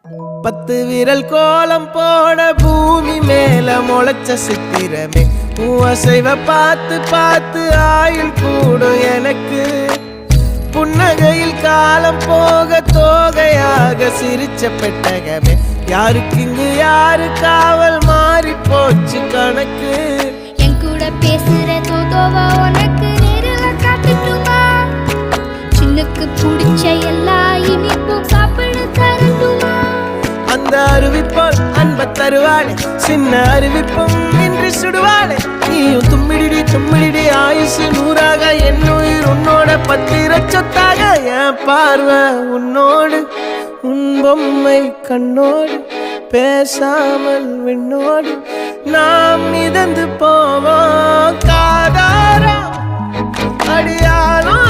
10 விரல் கோலம் போட பூமி மேல முளைச்ச சித்திரமே அசைவ பார்த்து பார்த்து ஆயுள் கூடும் எனக்கு புன்னகையில் காலம் போக தோகையாக சிரிச்ச பெட்டகமே யாருக்கு இங்கு யாரு காவல் மாறி போச்சு கணக்கு என் கூட பேசுற தோதோவா உனக்கு நேரில் காட்டுட்டுமா சின்னுக்கு பிடிச்ச எல்லா இனிப்பும் சாப்பிட தரட்டுமா அந்த அறிவிப்போல் அன்ப தருவாளே சின்ன அறிவிப்பும் இன்று சுடுவாளே நீயும் தும்மிடி ஆயுசு 100ஆக என் உயிர் உன்னோட 10 சொத்தாக என் பார்வை உன்னோடு உன் பொம்மை கண்ணோடு பேசாமல் விண்ணோடு நாம் மிதந்து போவோம் காதாரா அடியானோ